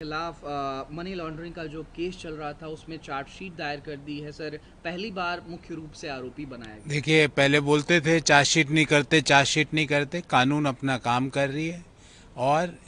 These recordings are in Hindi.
खिलाफ मनी लॉन्ड्रिंग का जो केस चल रहा था उसमें चार्जशीट दायर कर दी है सर। पहली बार मुख्य रूप से आरोपी बनाया गया। देखिए, पहले बोलते थे चार्जशीट नहीं करते, चार्जशीट नहीं करते। कानून अपना काम कर रही है। और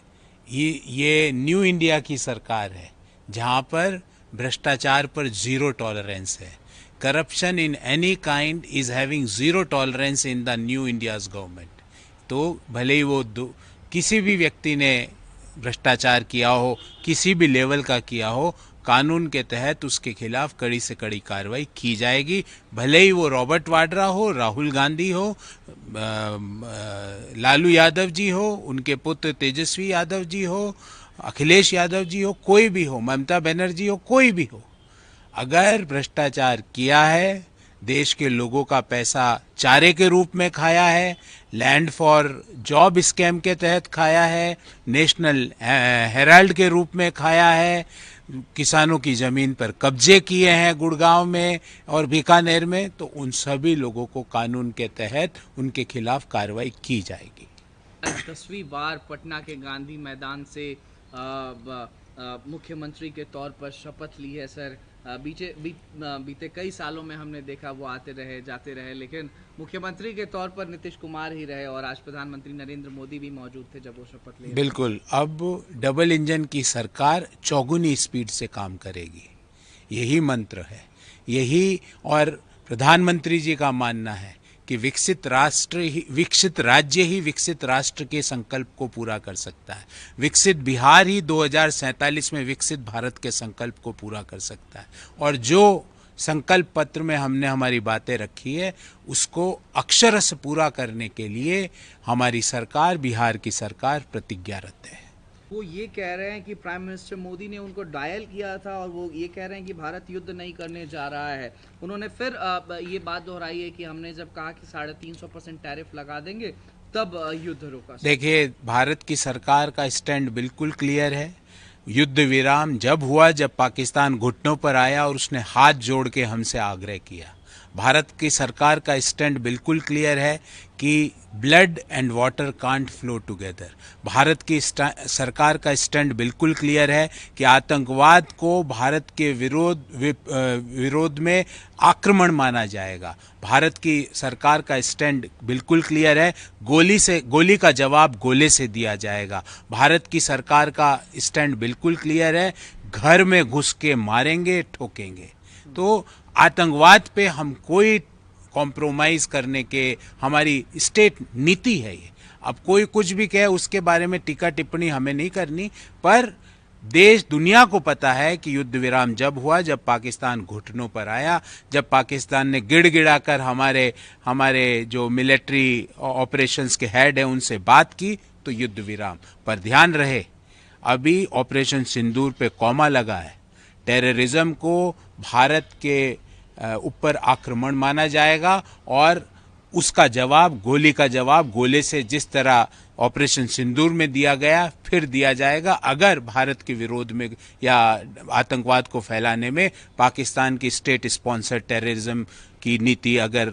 ये न्यू इंडिया की सरकार है जहां पर भ्रष्टाचार पर जीरो टॉलरेंस है। Corruption in any kind is having zero tolerance in the new India's government. तो भले ही किसी भी व्यक्ति ने भ्रष्टाचार किया हो, किसी भी लेवल का किया हो, कानून के तहत उसके खिलाफ कड़ी से कड़ी कार्रवाई की जाएगी। भले ही वो रॉबर्ट वाड्रा हो, राहुल गांधी हो, लालू यादव जी हो, उनके पुत्र तेजस्वी यादव जी हो, अखिलेश यादव जी हो, कोई भी हो, ममता बनर्जी हो, कोई भी हो, अगर भ्रष्टाचार किया है, देश के लोगों का पैसा चारे के रूप में खाया है, लैंड फॉर जॉब स्कैम के तहत खाया है, नेशनल हेराल्ड के रूप में खाया है, किसानों की जमीन पर कब्जे किए हैं गुड़गांव में और बीकानेर में, तो उन सभी लोगों को कानून के तहत उनके खिलाफ कार्रवाई की जाएगी। 10वीं बार पटना के गांधी मैदान से मुख्यमंत्री के तौर पर शपथ ली है सर। बीते कई सालों में हमने देखा वो आते रहे जाते रहे, लेकिन मुख्यमंत्री के तौर पर नीतीश कुमार ही रहे और आज प्रधानमंत्री नरेंद्र मोदी भी मौजूद थे जब वो शपथ ले रहे थे। बिल्कुल, अब डबल इंजन की सरकार चौगुनी स्पीड से काम करेगी, यही मंत्र है। यही, और प्रधानमंत्री जी का मानना है कि विकसित राज्य ही विकसित राष्ट्र के संकल्प को पूरा कर सकता है। विकसित बिहार ही 2047 में विकसित भारत के संकल्प को पूरा कर सकता है। और जो संकल्प पत्र में हमने हमारी बातें रखी है, उसको अक्षरश पूरा करने के लिए हमारी सरकार, बिहार की सरकार, प्रतिज्ञारत है। वो ये कह रहे हैं कि प्राइम मिनिस्टर मोदी ने उनको डायल किया था और वो ये कह रहे हैं कि भारत युद्ध नहीं करने जा रहा है। उन्होंने फिर ये बात दोहराई है कि हमने जब कहा कि 350% टैरिफ लगा देंगे तब युद्ध रोका। देखिए, भारत की सरकार का स्टैंड बिल्कुल क्लियर है। युद्ध विराम जब हुआ, जब पाकिस्तान घुटनों पर आया और उसने हाथ जोड़ के हमसे आग्रह किया। भारत की सरकार का स्टैंड बिल्कुल क्लियर है कि blood and water can't flow together. Bharat की सरकार का स्टैंड बिल्कुल क्लियर है कि आतंकवाद को भारत के विरोध में आक्रमण माना जाएगा। भारत की सरकार का स्टैंड बिल्कुल क्लियर है, गोली का जवाब गोले से दिया जाएगा। भारत की सरकार का स्टैंड बिल्कुल क्लियर है, घर में घुस के मारेंगे, ठोकेंगे। तो आतंकवाद पे हम कोई कॉम्प्रोमाइज करने के, हमारी स्टेट नीति है ये। अब कोई कुछ भी कहे उसके बारे में टीका टिप्पणी हमें नहीं करनी, पर देश दुनिया को पता है कि युद्ध विराम जब हुआ, जब पाकिस्तान घुटनों पर आया, जब पाकिस्तान ने गिड़गिड़ाकर हमारे जो मिलिट्री ऑपरेशंस के हेड हैं उनसे बात की, तो युद्ध विराम। पर ध्यान रहे, अभी ऑपरेशन सिंदूर पे कॉमा लगा है। टेररिज्म को भारत के ऊपर आक्रमण माना जाएगा और उसका जवाब, गोली का जवाब गोले से जिस तरह ऑपरेशन सिंदूर में दिया गया, फिर दिया जाएगा अगर भारत के विरोध में या आतंकवाद को फैलाने में पाकिस्तान की स्टेट स्पॉन्सर टेररिज्म की नीति अगर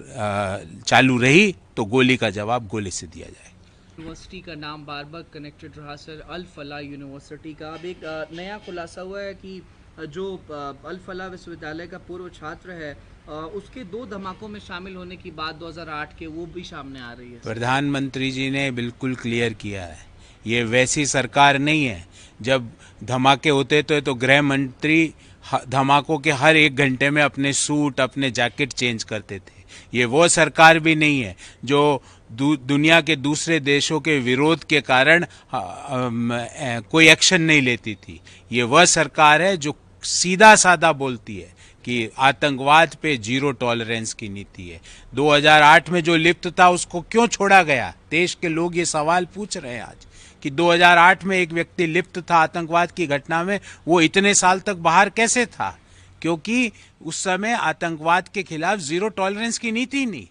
चालू रही, तो गोली का जवाब गोले से दिया जाएगा। यूनिवर्सिटी का नाम बार बार कनेक्टेड रहा सर, अल फलाह यूनिवर्सिटी का। अब एक नया खुलासा हुआ है कि जो अल फलाह विश्वविद्यालय का पूर्व छात्र है उसके 2 धमाकों में शामिल होने की बात 2008 के वो भी सामने आ रही है। प्रधानमंत्री जी ने बिल्कुल क्लियर किया है, ये वैसी सरकार नहीं है। जब धमाके होते थे तो गृह मंत्री धमाकों के हर 1 घंटे में अपने सूट, अपने जैकेट चेंज करते थे। ये वो सरकार भी नहीं है जो दुनिया के दूसरे देशों के विरोध के कारण कोई एक्शन नहीं लेती थी। ये वह सरकार है जो सीधा साधा बोलती है कि आतंकवाद पे जीरो टॉलरेंस की नीति है। 2008 में जो लिप्त था उसको क्यों छोड़ा गया? देश के लोग ये सवाल पूछ रहे हैं आज कि 2008 में एक व्यक्ति लिप्त था आतंकवाद की घटना में, वो इतने साल तक बाहर कैसे था? क्योंकि उस समय आतंकवाद के खिलाफ जीरो टॉलरेंस की नीति नहीं।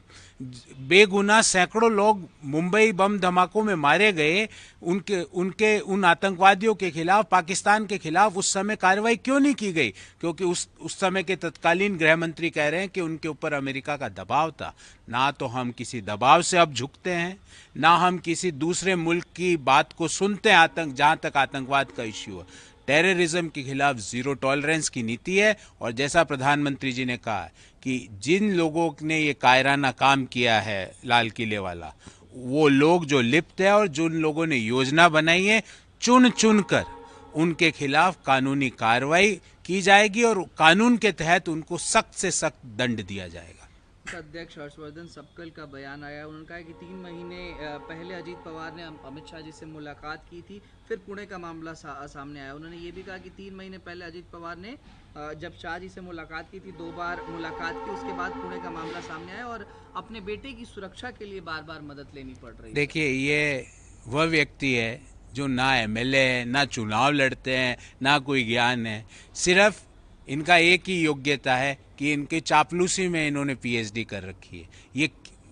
बेगुनाह सैकड़ों लोग मुंबई बम धमाकों में मारे गए, उन आतंकवादियों के खिलाफ, पाकिस्तान के खिलाफ उस समय कार्रवाई क्यों नहीं की गई? क्योंकि उस समय के तत्कालीन गृह मंत्री कह रहे हैं कि उनके ऊपर अमेरिका का दबाव था। ना तो हम किसी दबाव से अब झुकते हैं, ना हम किसी दूसरे मुल्क की बात को सुनते हैं जहां तक आतंकवाद का इश्यू है। टेररिज्म के खिलाफ जीरो टॉलरेंस की नीति है। और जैसा प्रधानमंत्री जी ने कहा कि जिन लोगों ने ये कायराना काम किया है लाल किले वाला, वो लोग जो लिप्त है और जिन लोगों ने योजना बनाई है, चुन चुन कर उनके खिलाफ कानूनी कार्रवाई की जाएगी और कानून के तहत उनको सख्त से सख्त दंड दिया जाएगा। अध्यक्ष हर्षवर्धन सपकल का बयान आया, उन्होंने कहा कि 3 महीने पहले अजीत पवार ने अमित शाह जी से मुलाकात की थी, फिर पुणे का मामला सामने आया। उन्होंने ये भी कहा कि 3 महीने पहले अजीत पवार ने जब शाह जी से मुलाकात की थी, 2 बार मुलाकात की, उसके बाद पुणे का मामला सामने आया और अपने बेटे की सुरक्षा के लिए बार बार मदद लेनी पड़ रही है। देखिए, ये वह व्यक्ति है जो ना एमएलए है, ना चुनाव लड़ते हैं, ना कोई ज्ञान है। सिर्फ इनका एक ही योग्यता है कि इनके चापलूसी में इन्होंने पीएचडी कर रखी है। ये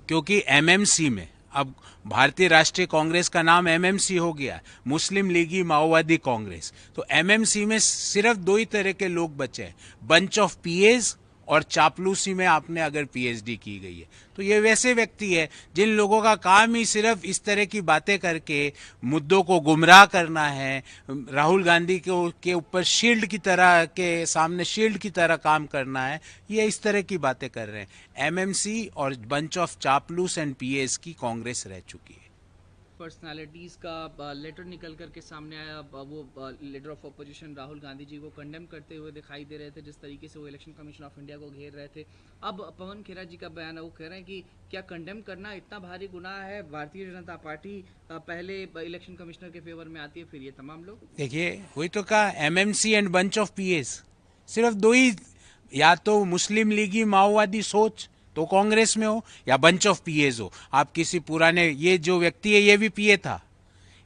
क्योंकि एमएमसी में, अब भारतीय राष्ट्रीय कांग्रेस का नाम एमएमसी हो गया, मुस्लिम लीगी माओवादी कांग्रेस, तो एमएमसी में सिर्फ 2 ही तरह के लोग बचे हैं, बंच ऑफ पीएस और चापलूसी में आपने अगर पीएचडी की गई है। तो ये वैसे व्यक्ति है जिन लोगों का काम ही सिर्फ इस तरह की बातें करके मुद्दों को गुमराह करना है, राहुल गांधी के ऊपर शील्ड की तरह के सामने शील्ड की तरह काम करना है, ये इस तरह की बातें कर रहे हैं। एमएमसी और बंच ऑफ चापलूस एंड पीएस की कांग्रेस रह चुकी है। पर्सनालिटीज़ का लेटर निकल कर के सामने आया। वो leader of opposition Rahul Gandhi ji को कंडेम करते हुए दिखाई दे रहे थे, जिस तरीके से वो इलेक्शन कमीशन ऑफ इंडिया को घेर रहे थे। अब पवन खेरा जी का बयान है, वो कह रहे हैं कि क्या कंडेम करना इतना भारी गुनाह है? भारतीय जनता पार्टी पहले इलेक्शन कमिश्नर के फेवर में आती है, फिर ये तमाम लोग। देखिए, वही तो कहा, MMC and bunch of PS, सिर्फ 2 ही, या तो मुस्लिम लीगी माओवादी सोच तो कांग्रेस में हो, या बंच ऑफ पीएस हो। आप किसी पुराने, ये जो व्यक्ति है ये भी पीए था,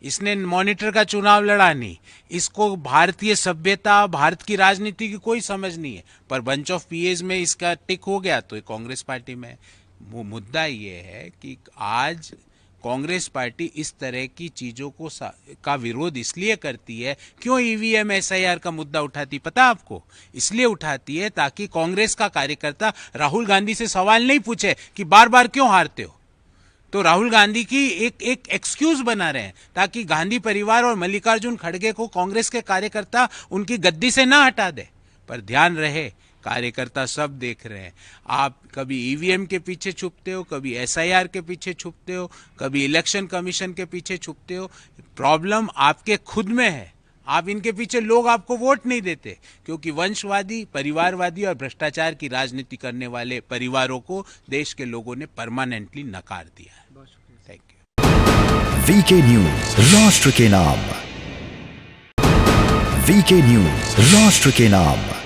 इसने मॉनिटर का चुनाव लड़ा नहीं, इसको भारतीय सभ्यता, भारत की राजनीति की कोई समझ नहीं है, पर बंच ऑफ पीएस में इसका टिक हो गया तो कांग्रेस पार्टी में। वो मुद्दा ये है कि आज कांग्रेस पार्टी इस तरह की चीजों का विरोध इसलिए करती है। क्यों ईवीएम एसआईआर का मुद्दा उठाती पता आपको? इसलिए उठाती है ताकि कांग्रेस का कार्यकर्ता राहुल गांधी से सवाल नहीं पूछे कि बार बार क्यों हारते हो। तो राहुल गांधी की एक एक्सक्यूज बना रहे हैं ताकि गांधी परिवार और मल्लिकार्जुन खड़गे को कांग्रेस के कार्यकर्ता उनकी गद्दी से ना हटा दे। पर ध्यान रहे, कार्यकर्ता सब देख रहे हैं। आप कभी ईवीएम के पीछे छुपते हो, कभी एसआईआर के पीछे छुपते हो, कभी इलेक्शन कमीशन के पीछे छुपते हो। प्रॉब्लम आपके खुद में है। आप इनके पीछे, लोग आपको वोट नहीं देते क्योंकि वंशवादी, परिवारवादी और भ्रष्टाचार की राजनीति करने वाले परिवारों को देश के लोगों ने परमानेंटली नकार दिया है। Thank you. वीके न्यूज, राष्ट्र के नाम। वीके न्यूज, राष्ट्र के नाम।